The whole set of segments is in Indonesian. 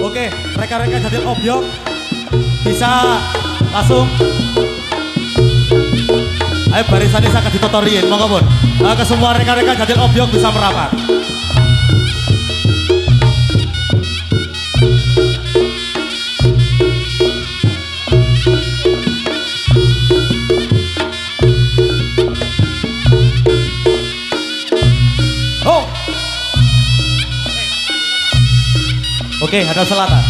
Oke, rekan-rekan Jatil Obyok bisa langsung. Ayo barisannya sangat ditotorin, monggo pun. Ke semua rekan-rekan Jatil Obyok bisa merapat. Oke, hadap selatan.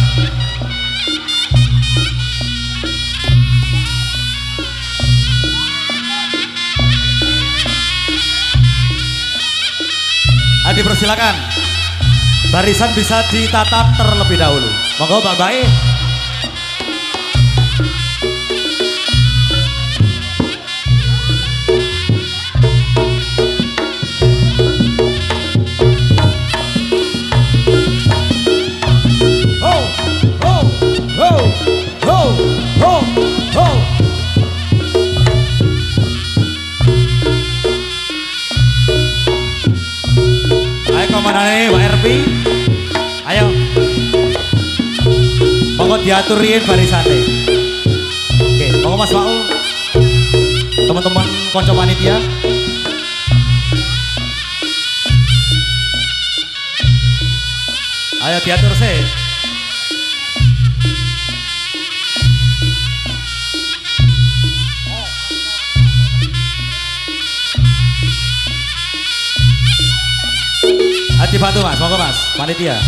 Dipersilakan. Barisan bisa ditata terlebih dahulu. Monggo Mbak Bae. Komandannya Pak RP, ayo, monggo diaturin barisannya. Oke, monggo Mas Maul, teman-teman konco panitia. Ayo diatur sih. Dibantu Mas, monggo Mas, panitia.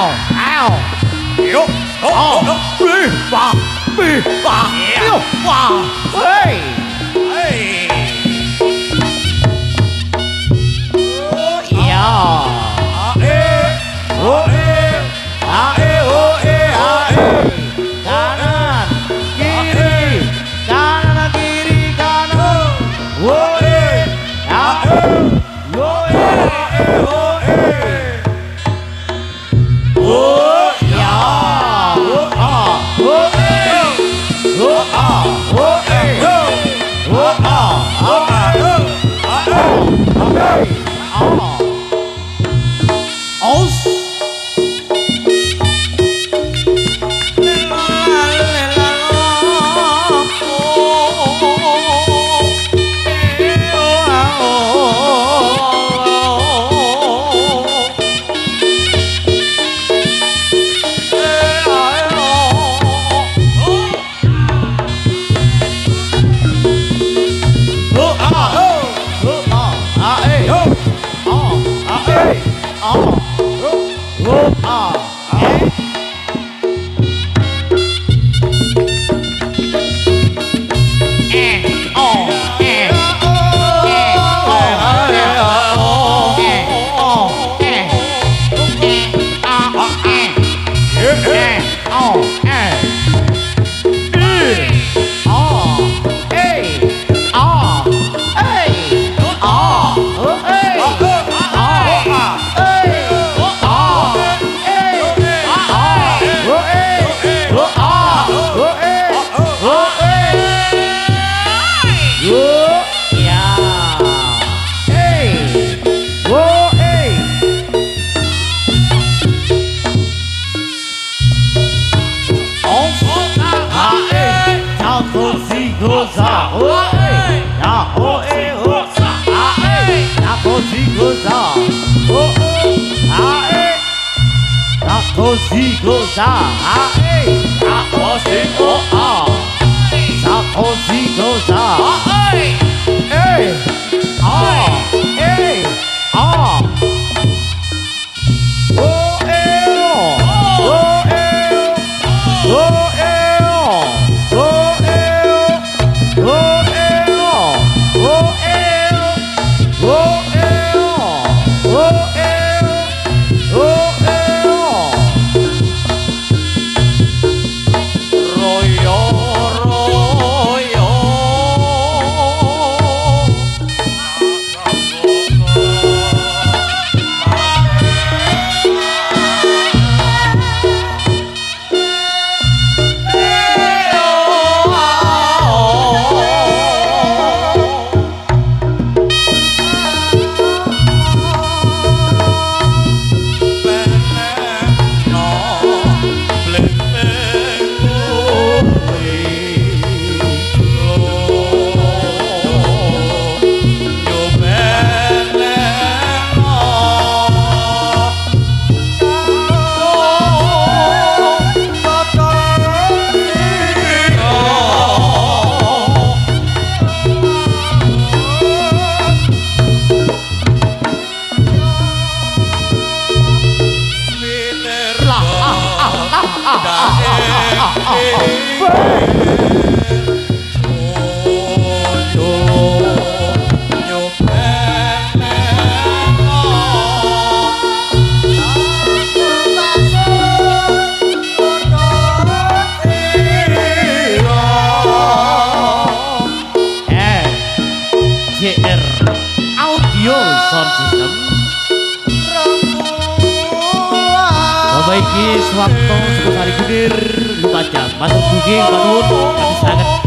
Yo, Swakto Sukosari Gudir Lumajang Matur Buging Panut kami sangat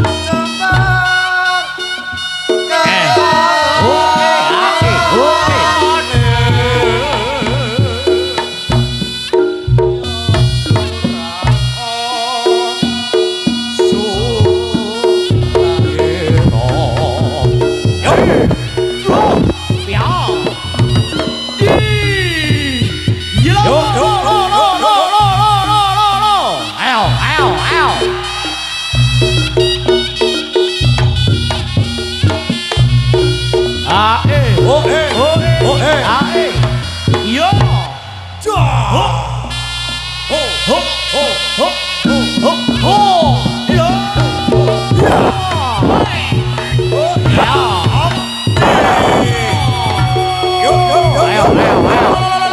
ho ho ho ho ho ya ya yo yo yo ayo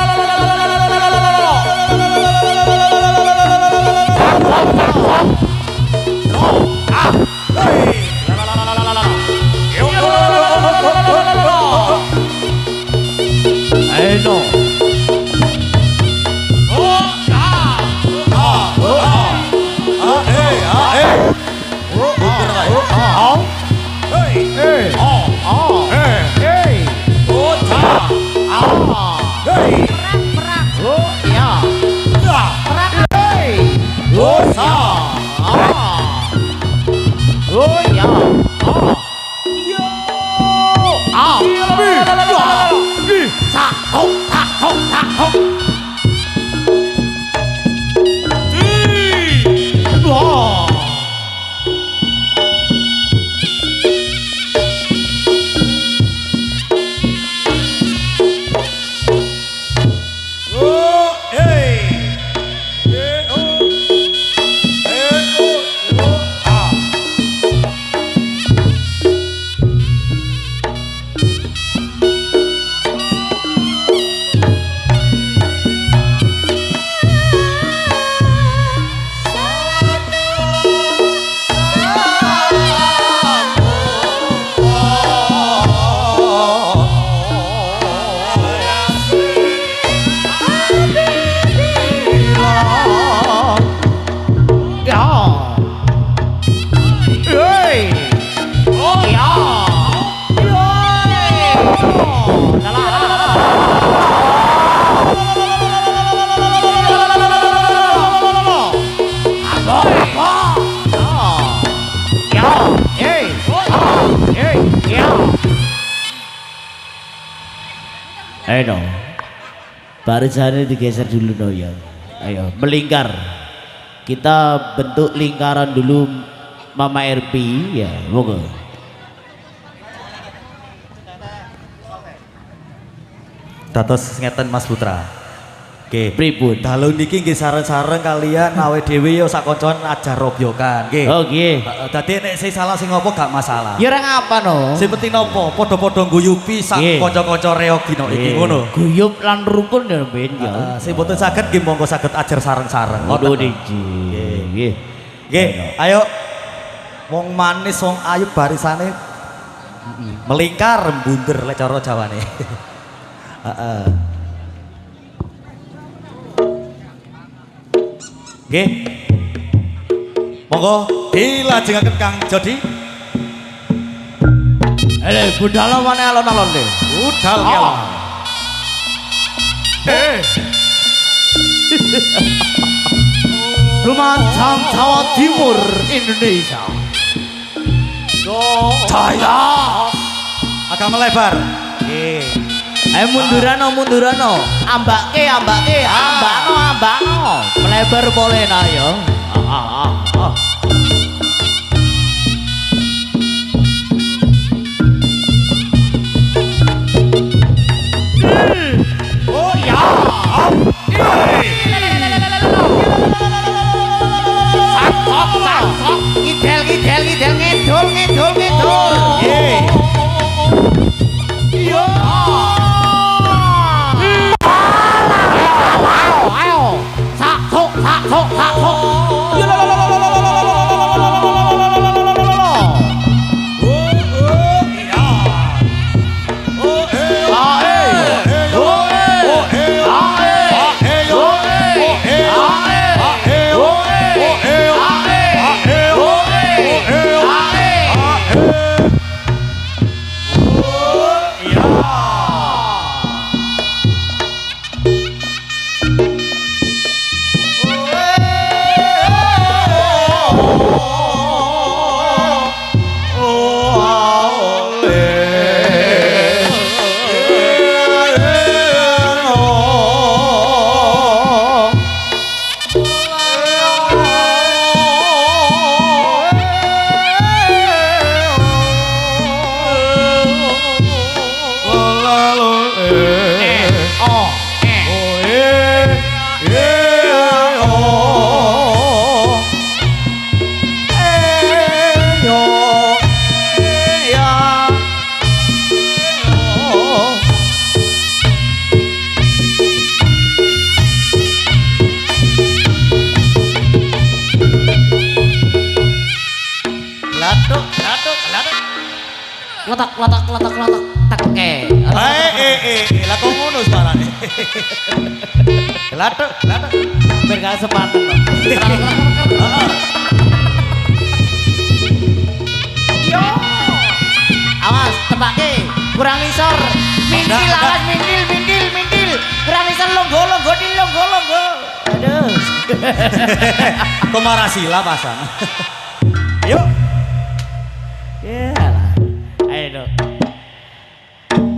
Ayo, barisannya digeser dulu no ya. Ayo, melingkar. Kita bentuk lingkaran dulu, Mama RP ya, monggo. Dados ngeten Mas Putra. Nggih, Pripun? dalu niki nggih sareng-sareng kalian awe dhewe ya sak kancan ajar robyokan. Nggih. Oh nggih. Dadi nek sing salah sing apa gak masalah. Ya ora ngapa no. Sing penting napa? Padha-padha ngguyupi sak Nggih. kanca-kanca reog dina iki ngono. Guyub lan rukun ya ben ya. Sing boten saged nggih monggo saged ajar sareng-sareng. Waduh Ngoten. niki. Nggih. Nggih, ayo wong manis wong ayu barisane melingkar mbunder lek cara Jawane. Heeh. Nggih. Monggo dilajengaken Kang Jody. Budal mana alon-alon deh. Budal kelon. Lumajang Jawa Timur Indonesia. Jaya. Agak melebar. Nggih. Ayo mundurano. Ambake. Ambakno. Melebar boleh nah ya. Oh ya. Sok. Ngidul, ngidul. Nggih. Ayo. Sok. letak teke. Lah kok ngono suarane. Latuk. Biar gak sepaneng. Heeh. Yo. Awas tebake, kurang isor. Mindil awas mindil. Kurang isor longgo. Aduh. Komarasila pasang. Yuk. Yalah. Ayo dong.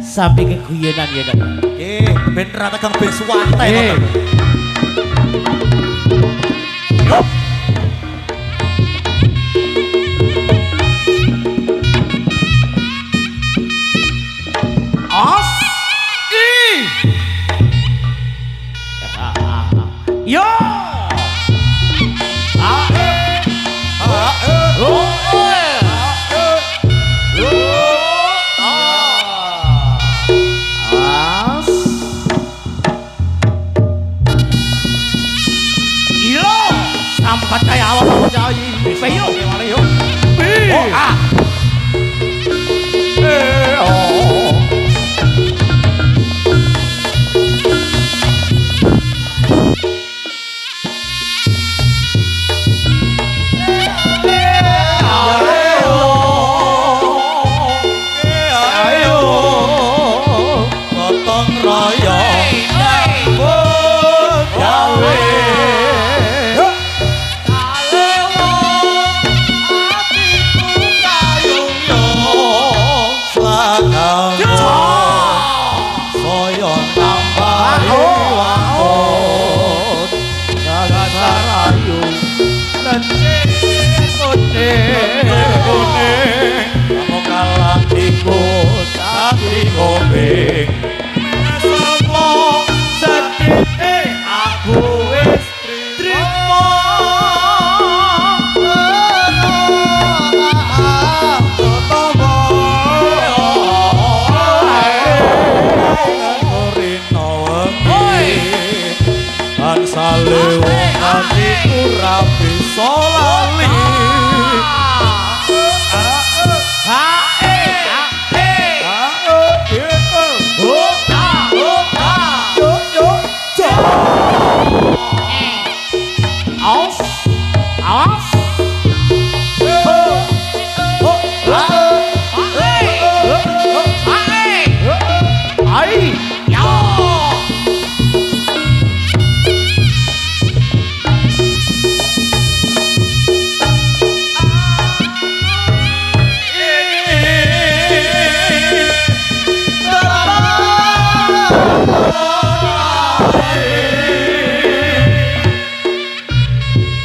Sampai keguyonan ya dong. Ben rata kang ben suwantai Eh. kok. Yuk. Os. Yo. Sampat kayak awal jadi. Peyo. Gimana yuk? Oh, ah. Gotong royong. Salewong ati ora bisa lali.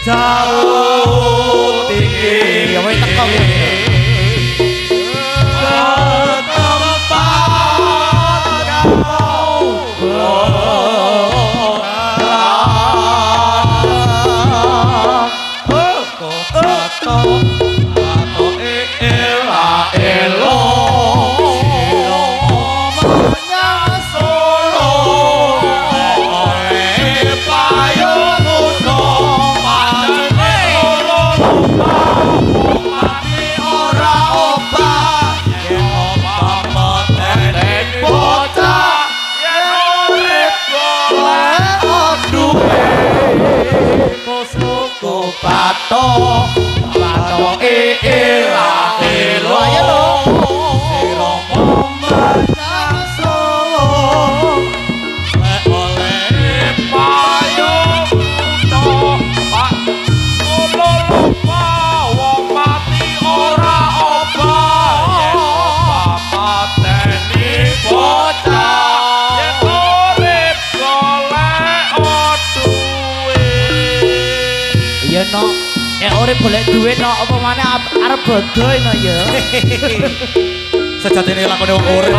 Jauh tinggi, Ya woi teko ya. Pato ela elo ayo lo sira menyang Solo lek oleh payung to Pak Solo lupa wong mati ora obah yen obah pateni bocah yen urip golek duwe. iya no urip golek duit no apa maneh arep bodoh no ya. Sejatine lakone wong urip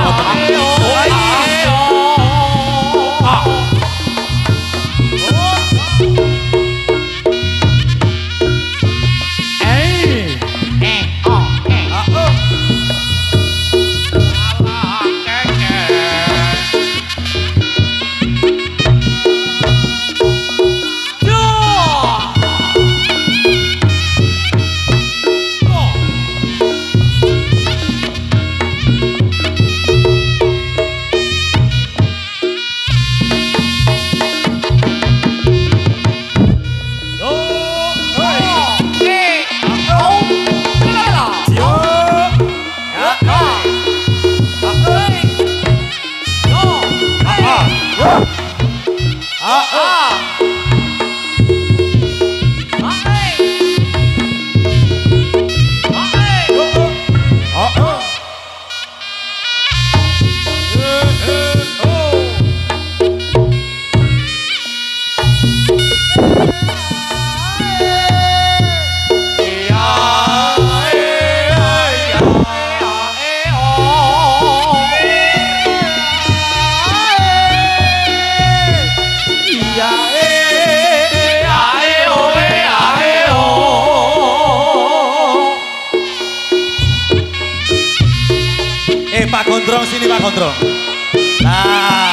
ya ae oe ae o. Pak Gondrong sini Pak Gondrong. Nah,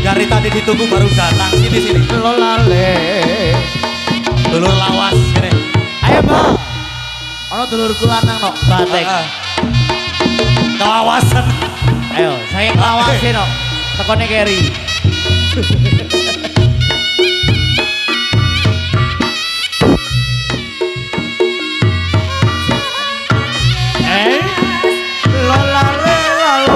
dari tadi ditunggu baru datang. Sini. Lolale. Dulur lawas sini. Ayo Bang. Ono dulurku lanang no, batek. Kelawasan. Ayo, saya ngelawasin no. Tekone keri. Lolale lalo.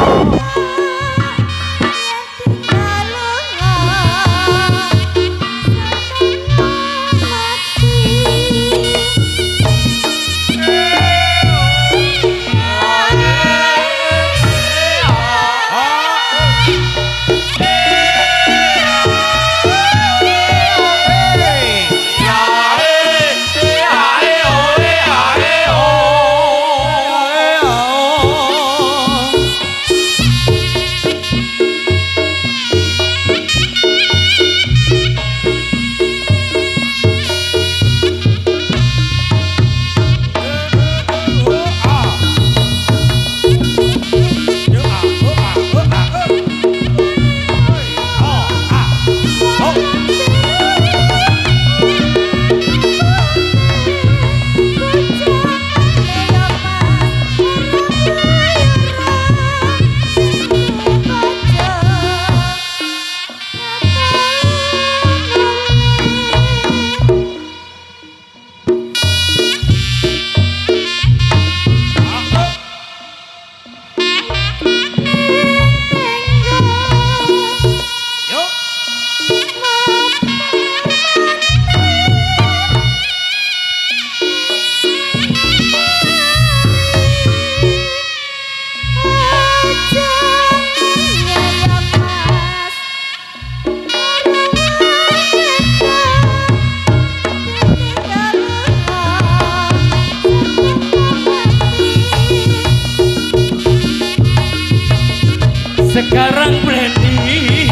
Sekarang Blendi,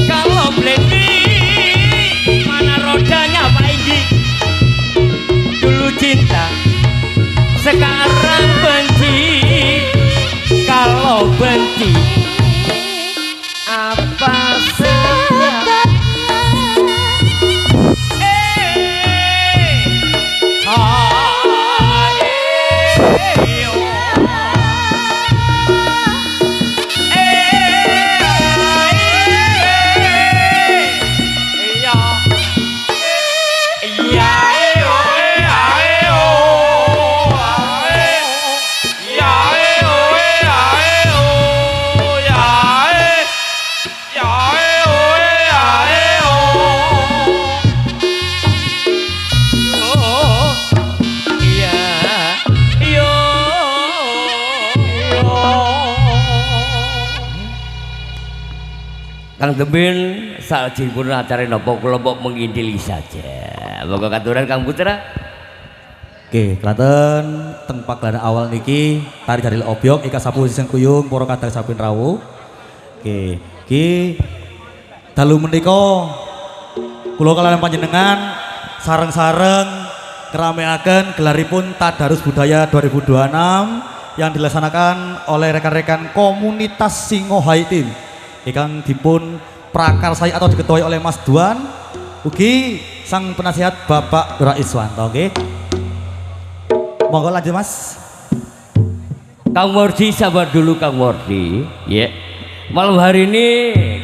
kalau Blendi mana rodanya Pak Indi? Dulu cinta, sekarang benci. Kalau benci, apa sebabnya? Kang Demin salajengipun acara napa kelompok mengindili saja. Monggo katuran Kang Putra. Oke, klaten ten pagelaran awal niki tari dari obyok ika sapu sing kuyung para kadang sapin rawuh. Oke, iki dalu menika kula kaliyan panjenengan sareng-sareng ngerameaken gelaripun Tadarus Budaya 2026 yang dilaksanakan oleh rekan-rekan komunitas Singohai Tim. Ikang dipun prakarsai atau diketuai oleh Mas Duan ugi sang penasihat Bapak Raiswanto. Oke, monggo lanjut Mas. Kang Mordi, sabar dulu Kang Mordi. Ya, malam hari ini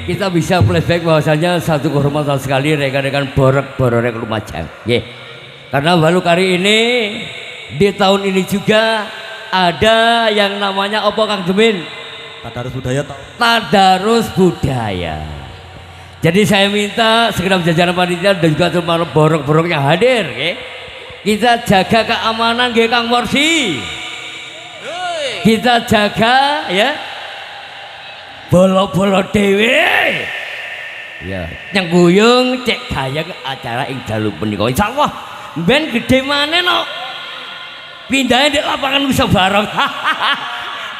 kita bisa flashback bahwasanya satu kehormatan sekali rekan-rekan borek-borek Lumajang. Ya, karena baru kali ini di tahun ini juga ada yang namanya opo Kang Demin? Tadarus Budaya. Tadarus Budaya. Jadi saya minta segera jajaran panitia dan juga teman borok-borok yang hadir, ya. Kita jaga keamanan, ya Kang Morsi. Kita jaga, ya. Bolo-bolo dewe. Ya, yang guyung cek gayeng acara ing dalu punika. Insyaallah ben gede maneh no. Pindahnya di lapangan bisa bareng.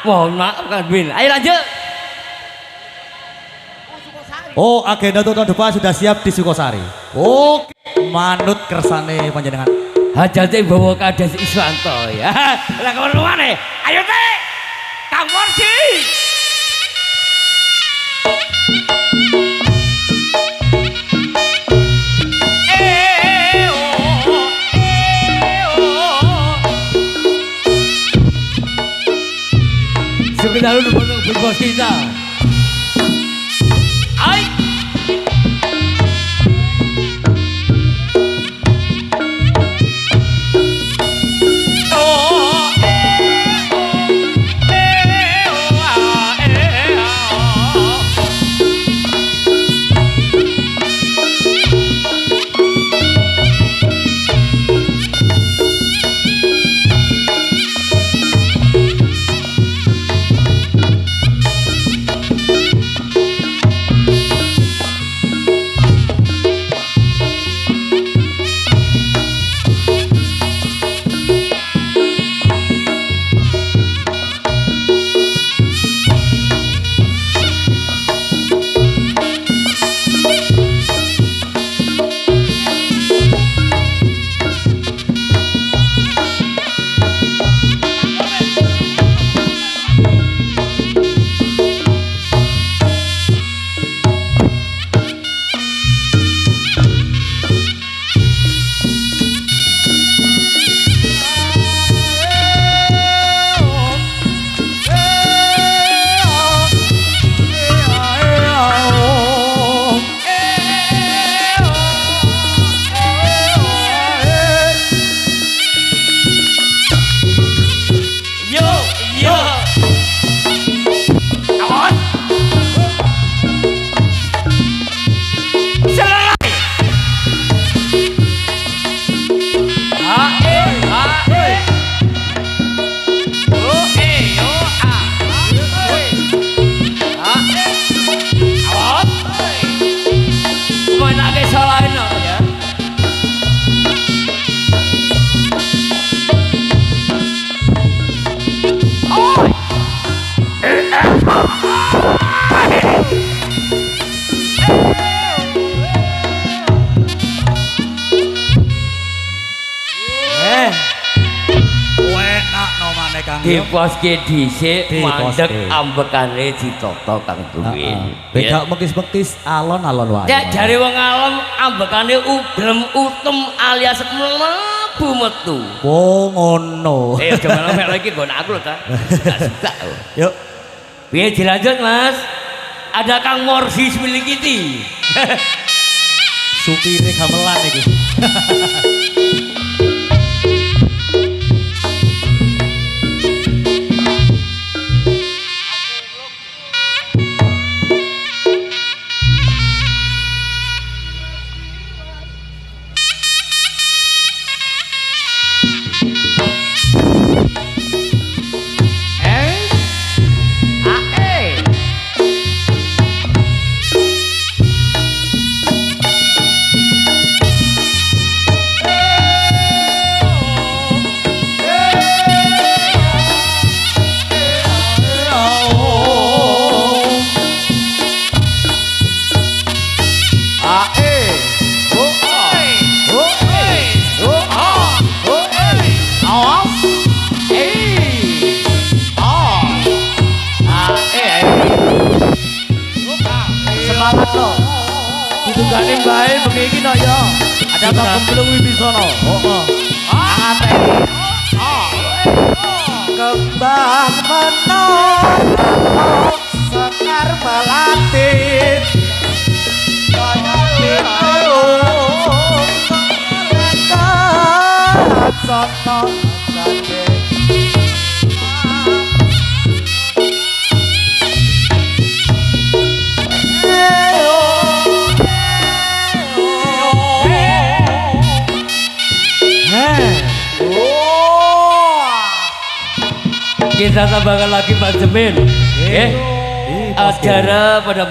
Mohon maaf Kang Bin. Ayo lanjut. Oh, agenda untuk tahun depan sudah siap di Sukosari. Oke, manut kersane panjenengan. Hajate bawa Kades Iswanto ya. Lah kemana? Ayo teh, Kang Morsi. Sebentar dulu untuk bos kita. Ay. Diposke dhisik mandeg ambekane ditoto Kang Duwin. Beda mekis-mekis alon-alon wae. Cek jare wong alam ambekane uglem utem alias mlebu metu. Oh ngono. Aja melok lagi nggon aku lho ta. Enggak suka. Yuk. Piye dilanjut Mas? Ada Kang Morsi milik kita. Supire gamelan iki. Ditugane bae bengi iki no ya. Ada Kang Gemblung Wibisono. Heeh. Ate. Kembang menon sekar melatit. Kaya ayo. Sono sate. Kita tambahkan lagi Pak Jemin. Acara pada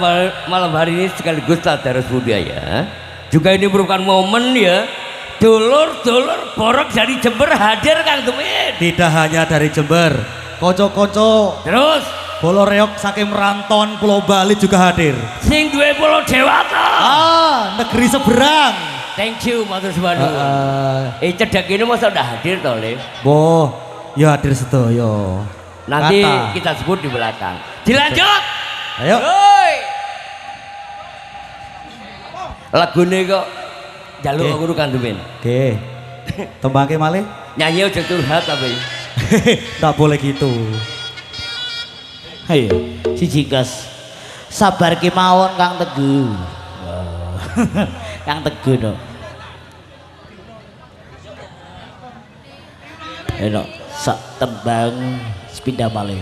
malam hari ini sekaligus tadarus budaya. Juga ini merupakan momen ya. Dulur-dulur borok dari Jember hadir Kang Jemin. Tidak hanya dari Jember, konco-konco terus Bolo reok saking Meranton Pulau Bali juga hadir. Sing duwe Pulau Dewata. Negeri seberang. Thank you matur suwun. Cedek ini masa udah hadir toh, Le? Boh, ya hadir sedoyo. Nanti Kata. kita sebut di belakang. Dilanjut. Ayo. Hoi. Lagune kok jaluk Oke. aku nu kandumin. Oke. Tembangke malih. Nyanyi aja curhat tapi. Tak boleh gitu. Ayo, siji gas. Sabar ki mawon Kang Teguh. Kang Teguh no. Ayo, sak tembang sepindah malih.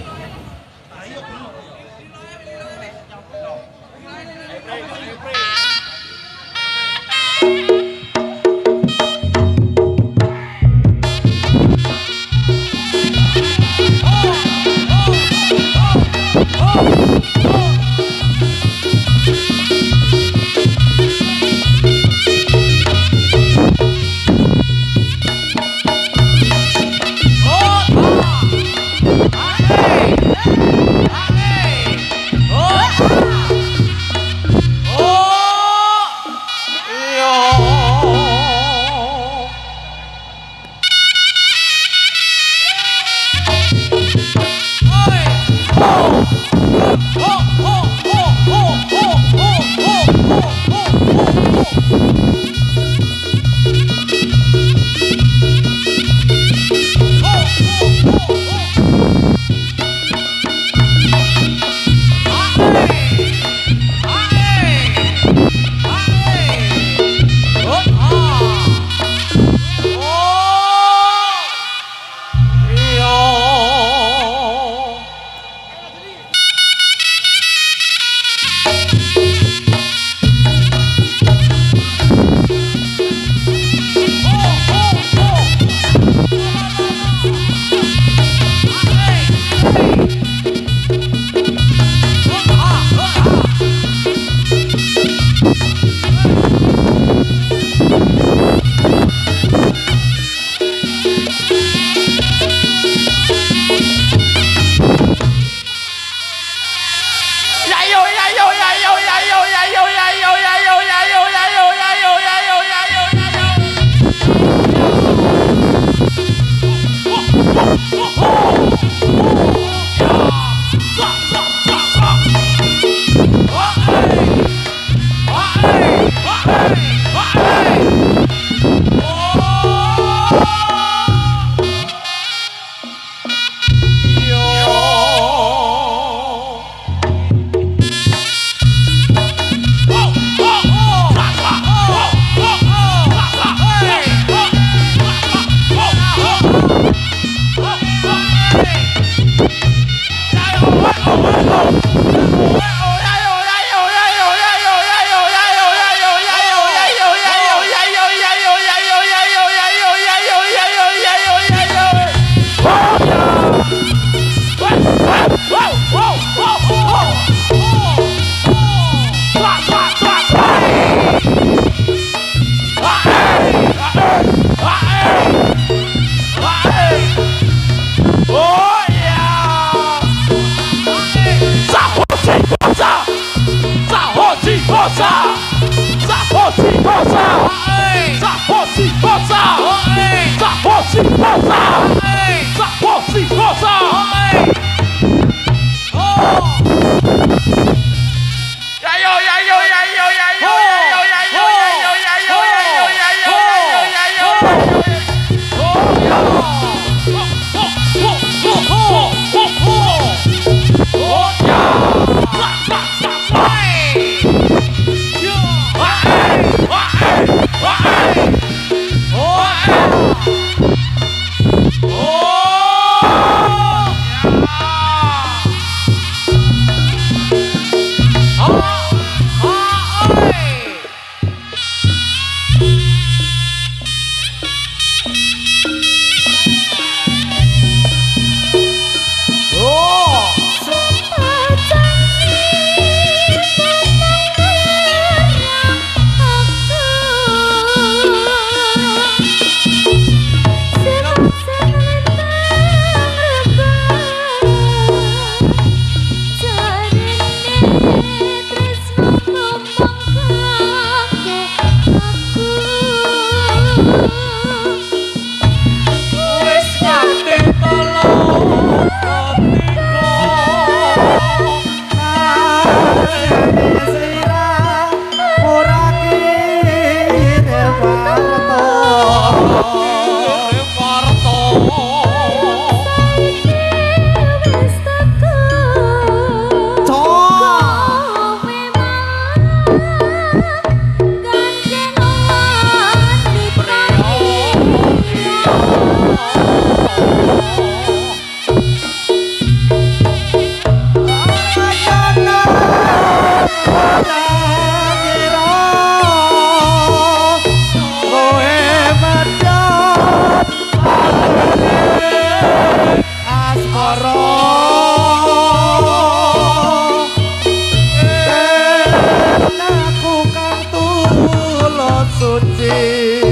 suci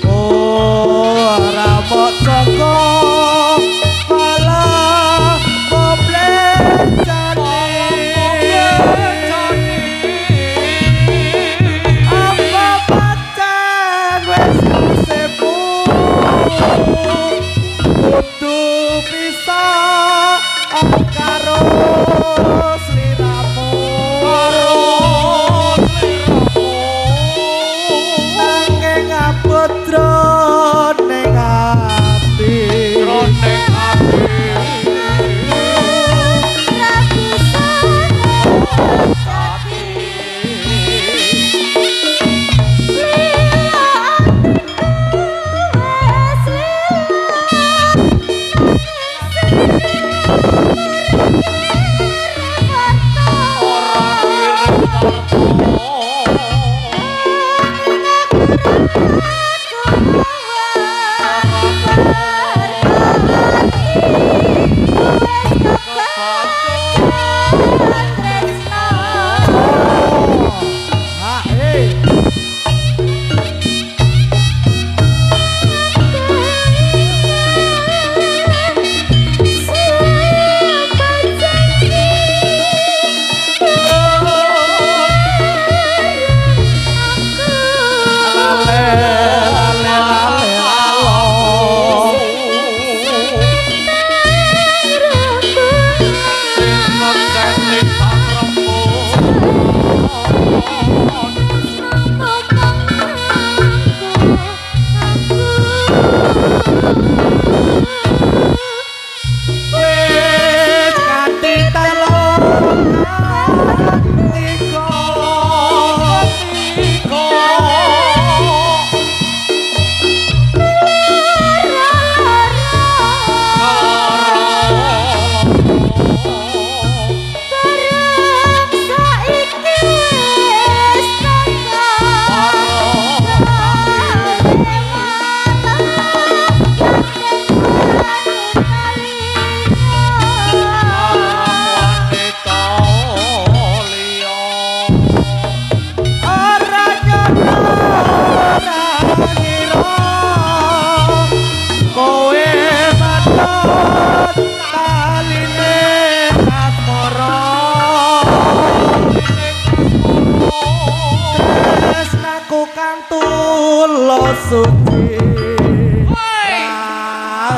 ora mok Joko malah memblecani apa pancen wis nasibmu kudu bisa karo sliramu nanging abodro ning ati suci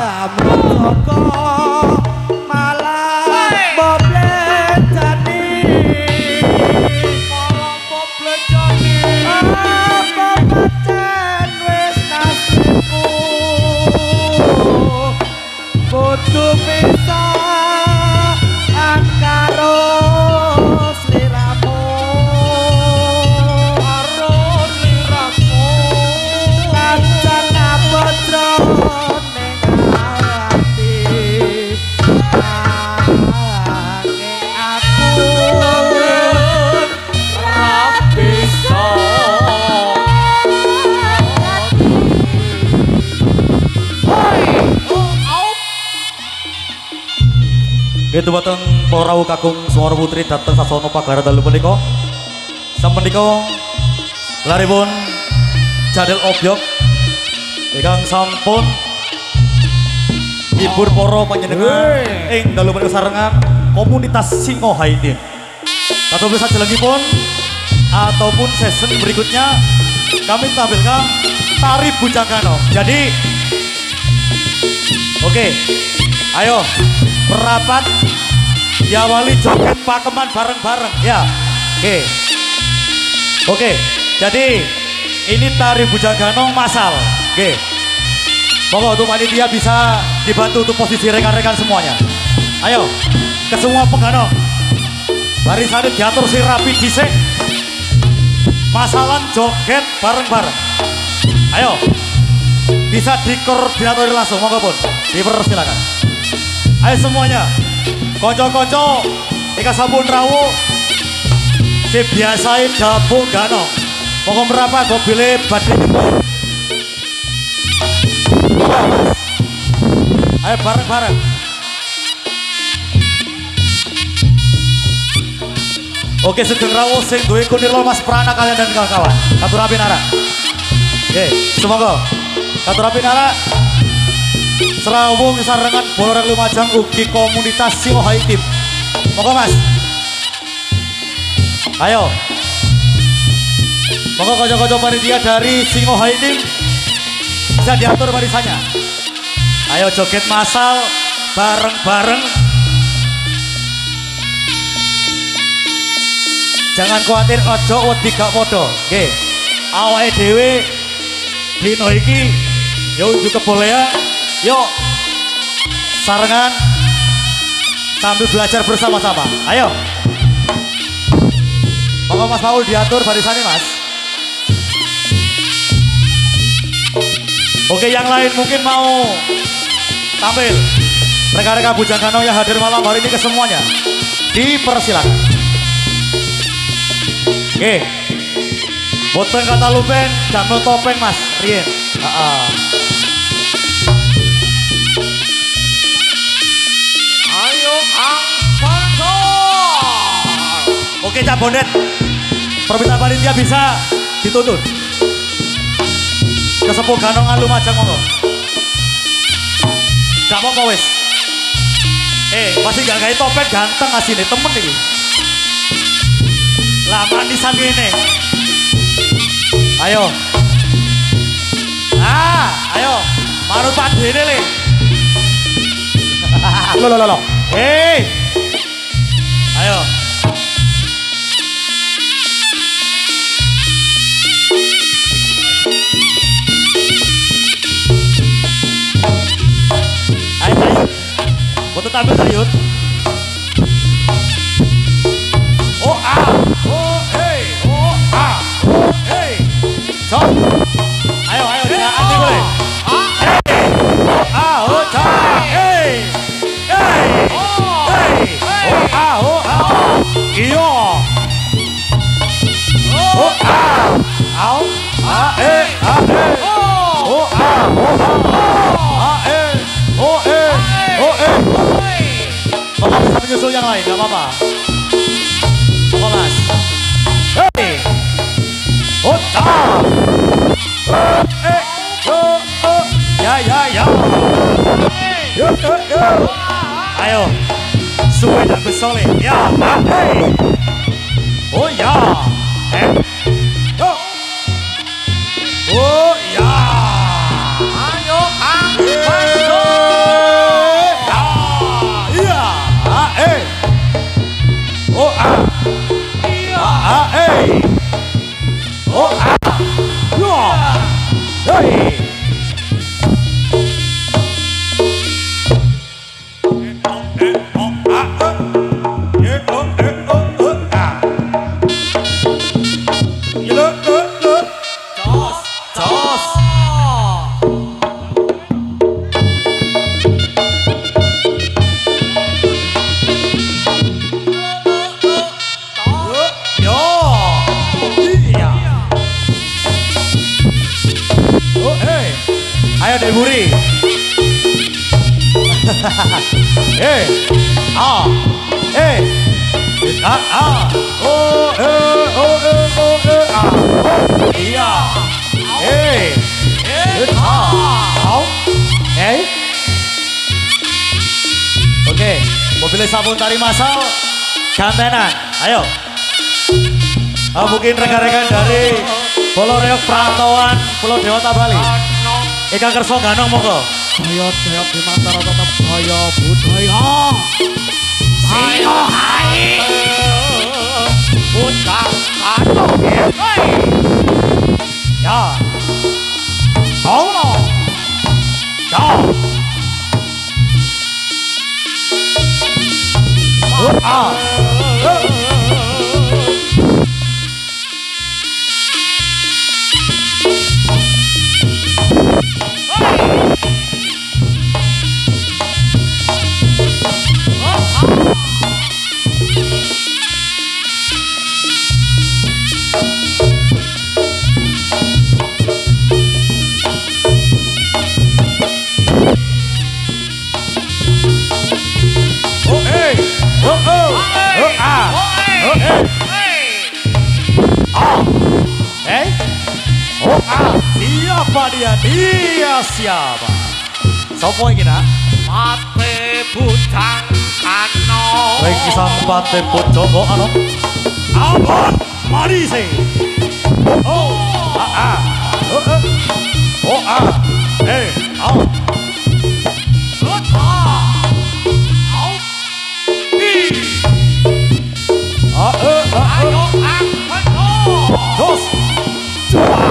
Ramjoko malah boblecani apa pancen wis nasibku kudu bisa karo sliramu kancen abodro ning ati nanging aku ra bisa Itu bateng para rawuh kakung Swara Putri dateng sasana pagelaran dalu punika. Sapunika laripun Jadil Obyok ingkang sampun hibur para panjenengan ing dalu punika sarengan komunitas Singo Haidin. Kados sadelengipun ataupun season berikutnya kami tampilkan tari Bujangkano. Jadi oke, ayo merapat diawali joget pakeman bareng-bareng ya. Oke, jadi ini tari Bujangkano masal. Oke, pokok untuk panitia bisa dibantu untuk posisi rekan-rekan semuanya. Ayo ke semua penggano, barisannya diatur si rapi disek, masalan joget bareng-bareng. Ayo bisa dikoordinatori langsung, monggo pun dipersilakan. Ayo semuanya, konco-konco ika sampun rawuh si biasai dapur gano monggo merapat mobilnya badhe nyebut. Ayo bareng-bareng. Oke, Sugeng Rawuh sing duwe kunirlo Mas Prana kalian dan kawan-kawan. Katurapi nara. Oke, semoga katurapi nara. Serawung sarengan Bolorek Lumajang ugi komunitas Singohai Tim. Monggo Mas. Ayo. Monggo kocok-kocok panitia dari Singohai Tim bisa diatur barisannya. Ayo joget massal bareng-bareng. Jangan khawatir ojo wedi gak podo. Nggih. Awake dhewe dino iki yo unjuk kebolehan. Yuk. Sarengan sambil belajar bersama-sama. Ayo. Monggo Mas Paul diatur barisannya Mas. Oke, yang lain mungkin mau tampil. Rekan-rekan Bujangkano yang hadir malam hari ini kesemuanya dipersilakan. Oke, boten kata lupen, damel topeng Mas Rien. Ayo angkatan. Oke, Cak Bondet, permintaan panitia bisa dituntun. Kesepuh Ganongan Lumajang monggo. Gak apa-apa wis. Pasti gak kayak topeng ganteng asine temen iki. Lah manisan ini. Ayo. Ayo. Manut padene le. Lo. Ayo. Foto tampil Sayut. Oh hey. Cok. Ayo jangan nih boleh. Iyo. Bapak bisa menyusul yang lain, gak apa-apa. Bapak Mas. Hey. Ya. Ayo. Suwe dan besole. Ya. Hey. Oh ya. Oh ya. Ayo Ayo Dek Buri. Iya. Oke, mobil sabun tari masal gantenan. Ayo. Mungkin rekan-rekan dari Bolorek Perantauan Pulau Dewata Bali. Ika kerso ganong monggo. Jaya di Mataram tetap jaya budaya. Singohai Bujangkano. Ya. Tolong. Ya. Siapa dia? Dia siapa? Sopo iki nak? Pate Bujang Kano. Iki sang pate Bojogo ano? Abon mari se. Oh, Ayo angkat dos, coba.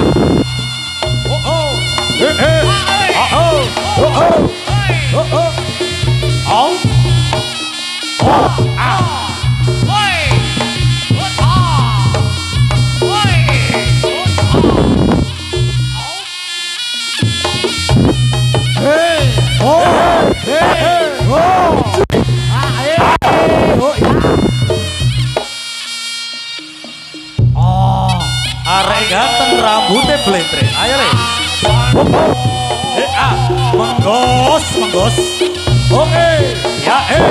Arek ganteng rambutnya blentre. Ayo le. Menggos, menggos. Oke. Ya ya.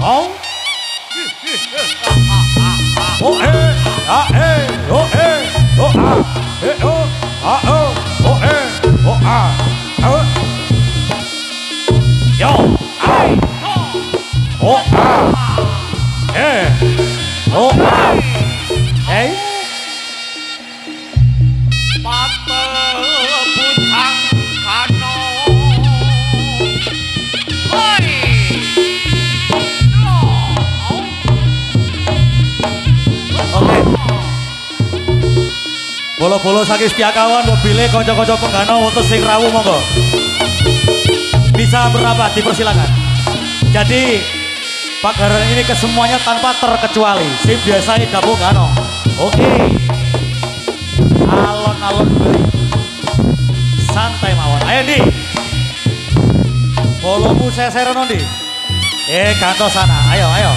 Oh. Yo. Pate Bujang Kano. Oke. Bolo-bolo saking Setiakawan mobile kanca-kanca penggano untuk sing rawuh monggo. Bisa berapat dipersilakan. Jadi pagelaran ini kesemuanya tanpa terkecuali. Sing biasa gabung kano. Oke. Alon-alon beli. Santai mawon. Ayo Di. Bolomu seserono Di. Kantos sana. Ayo, ayo.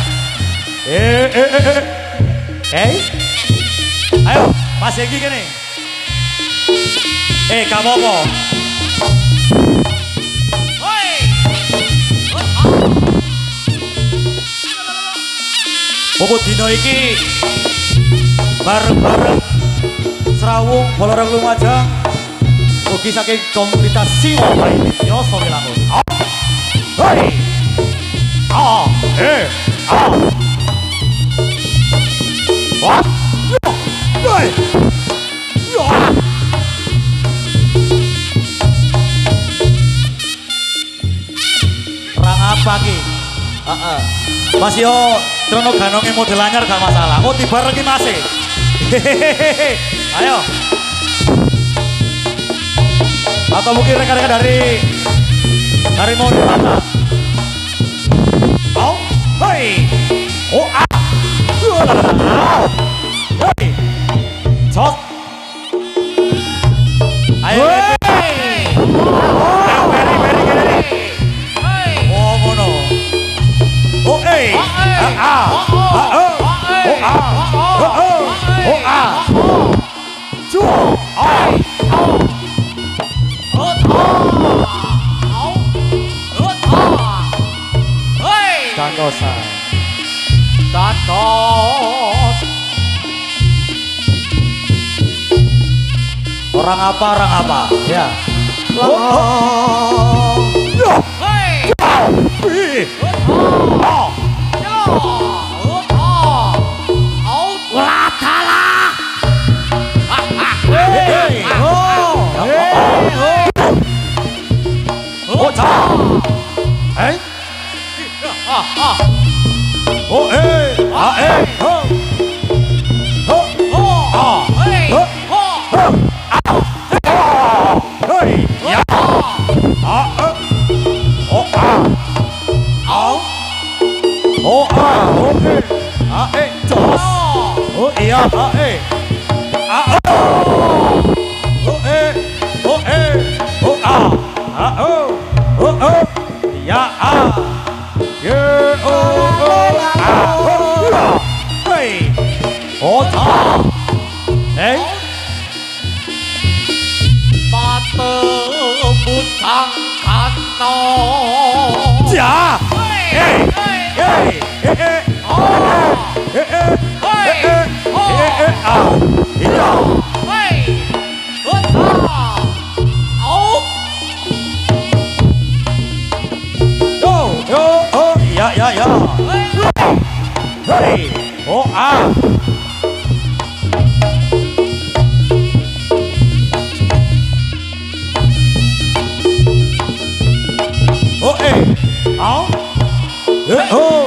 Ayo, Mas Yegi gini. Kamu apa? Bobot dino iki bareng-bareng Serawung Boloreng Lumajang ugi saking komunitas Siwa Baini Nyoso Wilangun. Hei. Wah. Hei. Perang apa ki? Mas yo trono ganonge model anyar gak masalah. Oh dibarengi Mas. Hehehe. Ayo. Atau mungkin rekan-rekan dari mau di mana? Oh, hei. Oh, hei. Cok. Ayo. Oh, mono. Oh, hei. Kantosan. Kantos. Orang apa? Ya. Pate Bujang Kano. Ja. Hey. Oh ah. Oh Au. Oh.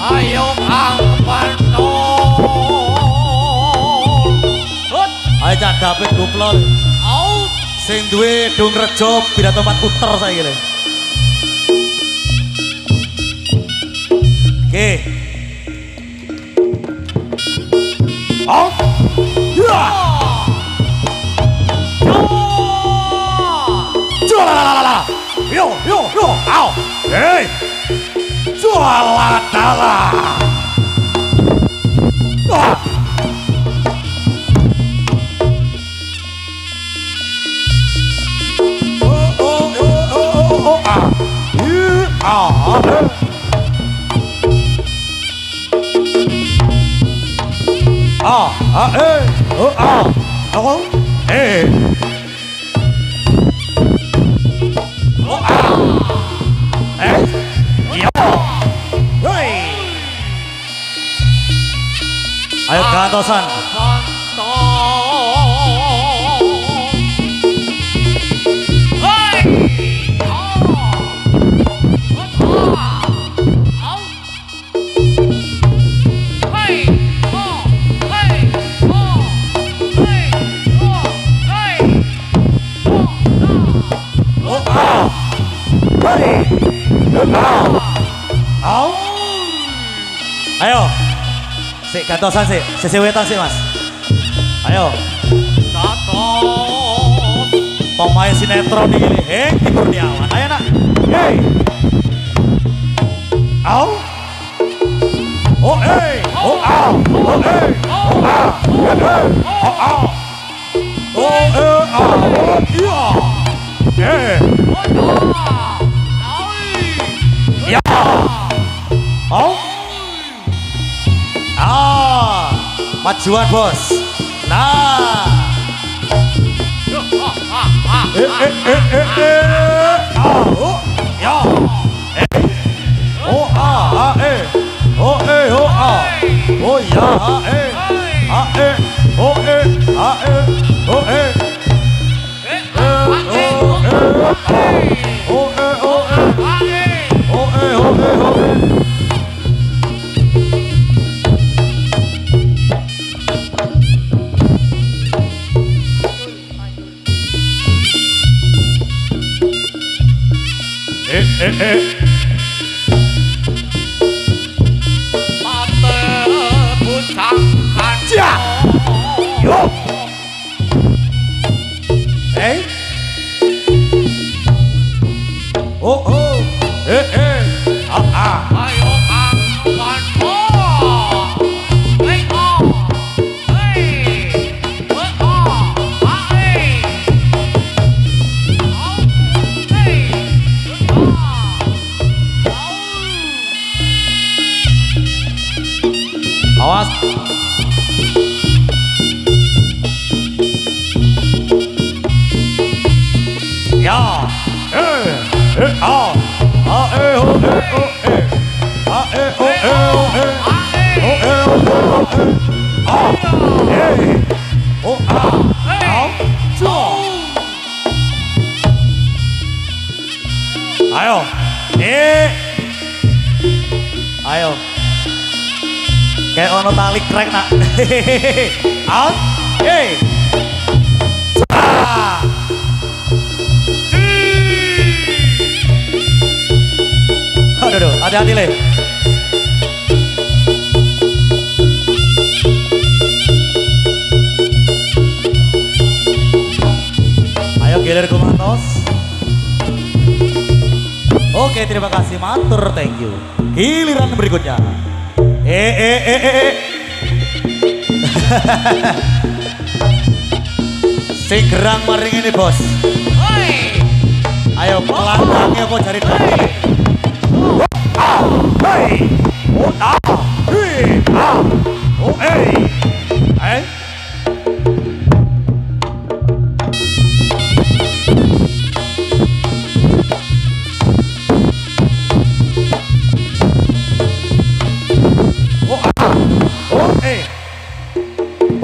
Ayo Kang Pantol. Ayo Cak David Guplon. Au. Sing duwe Dung Rejo Birato Mat Uter saiki lho. Oke. Oh. Ya. Jualalala. Yo. Au. Hey. Jualadala. Wah. Ayo gantosan. Ayo. Sik gantosan sik, sesewetan sik Mas. Ayo. Gatot. Pemain sinetron iki Hengki Kurniawan. Ayo nak. Hey. Au. Oh hey. Oh au. Oh hey. Oh au. Oh au. Oh au. Iya. Eh. Ya. Oh. Ah. Majuan bos. Nah. Oh. Ya. Oh ah eh. Oh oh ah. Oh ya eh. Oh oh Ayo Kang Pantol. Hey oh. Hey. Awas. Ya. Ah. Ah oh Ah oh Oh Ayo. Ayo. Kayak ono tali krek nak. Out. Aduh, hati-hati le. Ayo geler kumantos. Oke, terima kasih matur, thank you. Giliran berikutnya. Sing gerang maring ini bos. Ayo pelanggannya kok cari dapil.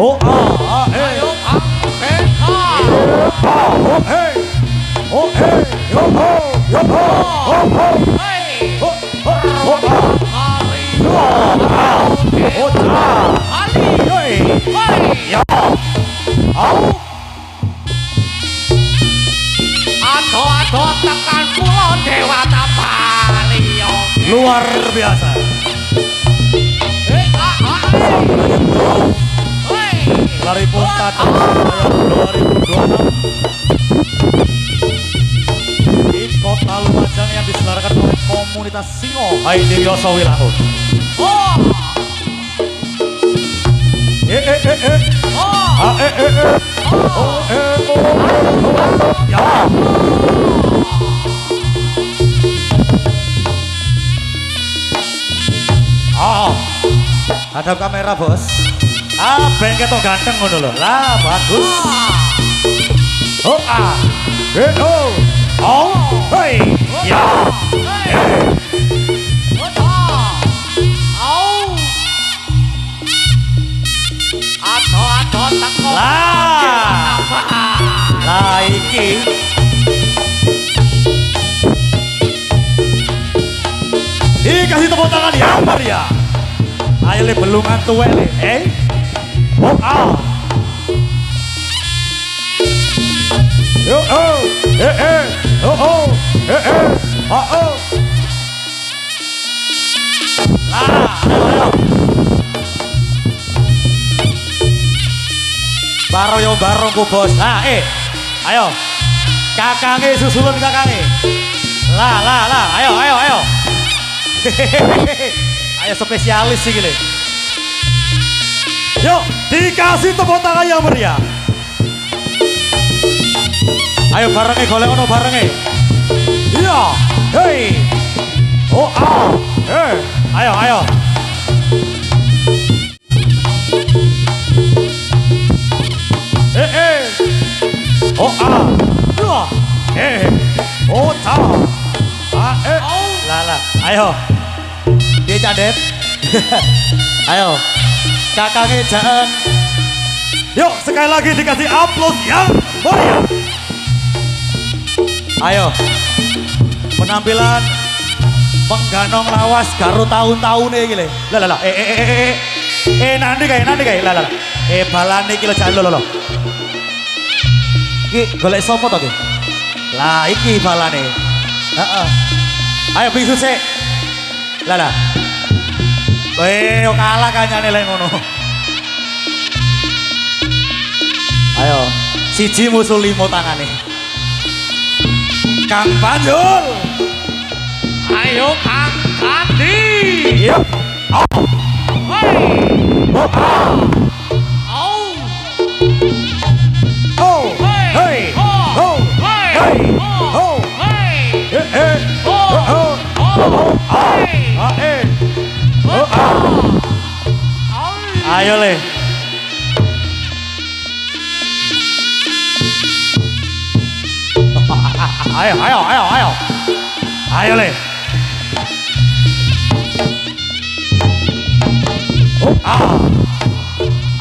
Oh ah eh. Ayo Kang Beka. Oh hey. Oh hey. Yo ho. Yo ho. Oh ho. Hei. Oh oh ah. Kali. Oh ah. Ali. Hey. Hei. Ya. Au. Ado tekan pulau Dewata Bali. Luar biasa. Lari punta tahun 2026 di Kota Lumajang yang diselenggarakan oleh komunitas Singo Hai Dewiyoso Wilangun. Oh. Oh. Ya. Hadap kamera bos. Ben ketok ganteng ngono lho. Lah bagus. Oh ah. Oh. Oh. Hey. Ya. Ado teko. Lah iki. Kasih tepuk tangan ya Maria. Ayo le belungan tuwe le. Oh ah. Yo oh. Oh oh. Oh oh. Ayo. Baro yo baro ku bos. Ayo. Kakange susulun kakange. Ayo. Ayo spesialis sih gini. Yuk dikasih tepuk tangan yang meriah. Ayo barengnya golek ono barengnya. Iya. Hei. Oh ah. Ayo. Oh ah. Oh ta. Lala. Ayo. Dia cadet. Ayo. Kakaknya jangan. Yuk sekali lagi dikasih aplaus yang meriah. Ayo. Penampilan pengganong lawas garu tahun-tahun ini. Lah. Nanti kayak. Lah. Balane iki lho jan lho. Iki golek sopo to iki? Lah iki balane. Heeh. Ayo bingsu sik. Lah. Yo kalah kanyane lek ngono. Ayo, siji musuh 5 tangane. Kang Panjul. Ayo Kang Kandi. Iya. Hei. Oh. Hey. Oh. Hey. Oh. Ayo le. Ayo le.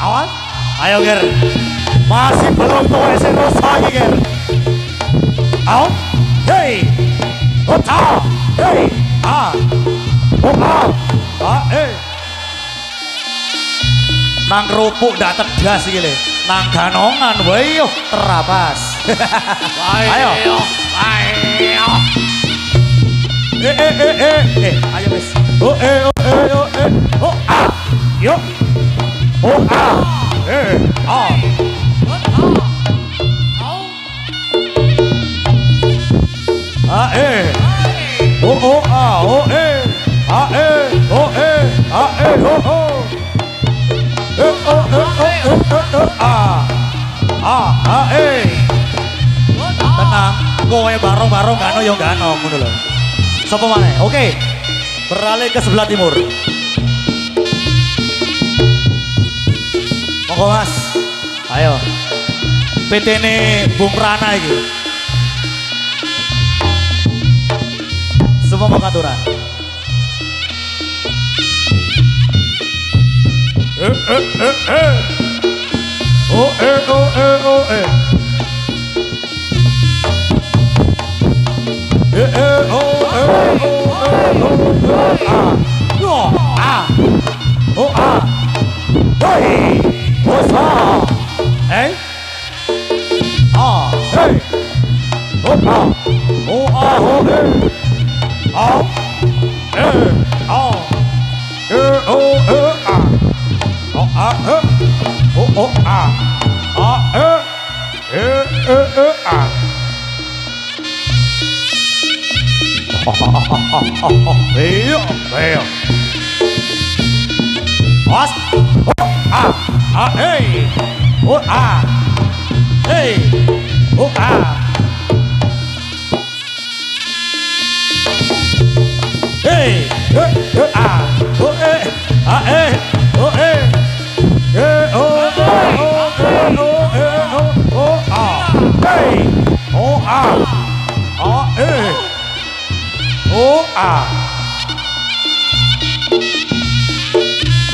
Awas. Ayo Ger. Masih belum tuh SNOS lagi Ger. Out. Hey. Ota. Hey. Nang kerupuk ndak tedas iki le. Nang ganongan wae yo terapas. Ayo. Ayo wis. Yo. Tenang, kowe barong-barong gano yo gano ngono lho. Sapa maneh? Oke. Beralih ke sebelah timur. Monggo Mas. Ayo. PT ne Bung Rana iki. Semua pengaturan. Oh oh oh ah. Oh ah. Hey. Oh sa. Hey. Ah. Hey. Oh ah. Oh ah. Oh hey. Ah. Hey. Ah. Oh ah. Oh ah. Oh oh ah. Ah. Ah. Iya, iya. Os, ah, hey, hey, hey,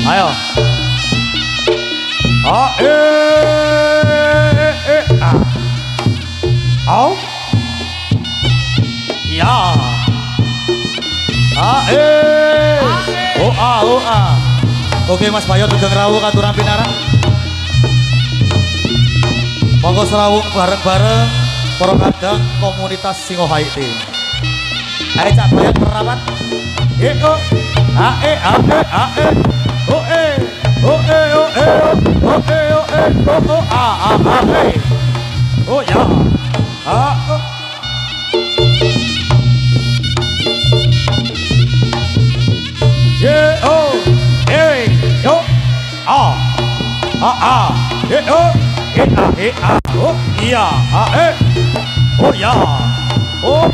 ayo. Ya. Oke Mas Bayo Tugeng Rawuh katuran pinarang. Monggo serawung bareng-bareng para kadang komunitas Singohaiti. Ayo Cak Bayan merapat. Oh ya. Oh iya. Oh ya. Oh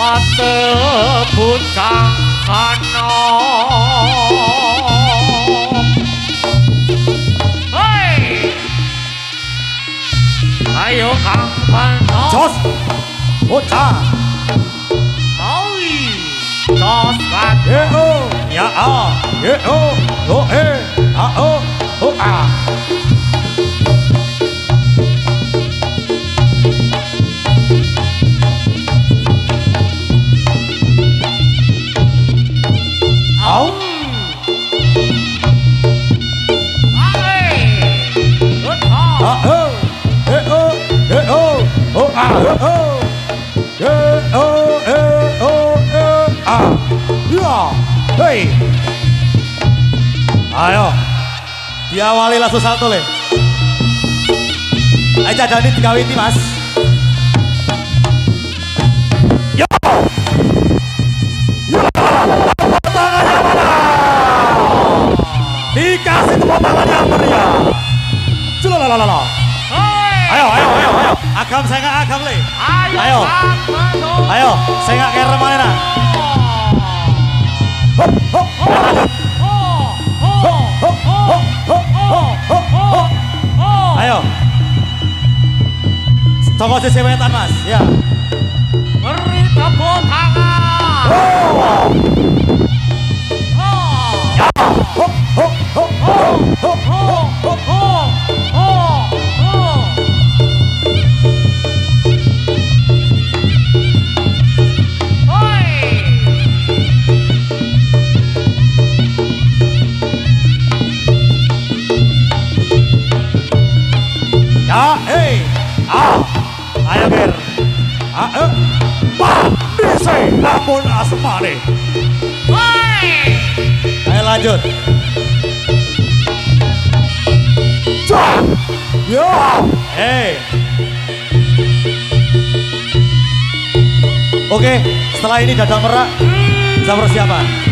mate pucang kana hei ayo kang pano jos. Bocah. oi tos kan Ya Hei. Ayo. Diawali langsung salto le. Ayo Cadani dikawiti Mas. Yo. Yo. Tangannya mana? Dikasih tepuk tangan yang meriah. Culalalala. Ayo. Agam saya nggak agam le. ayo Ayo, saya nggak keren mana nak. Ayo. Toko sisi wetan Mas. Ya. beri tepuk tangan Ya, ayo ger. Pak, dise lamun asmane. Ayo lanjut. Yo, Oke, setelah ini Dadang Merak bisa persiapan.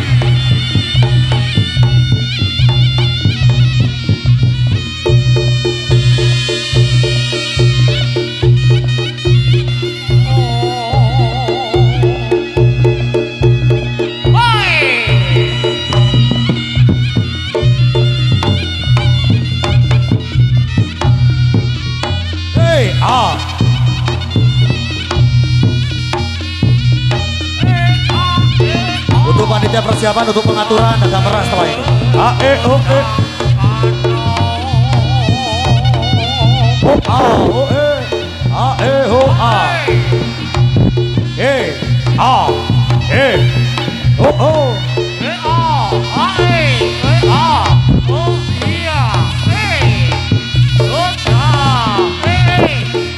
panitia persiapan untuk pengaturan dan gamelan setelah ini.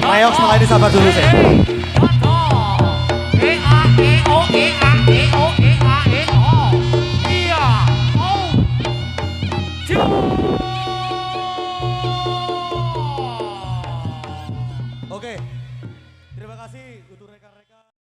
Reok setelah ini sabar dulu sih.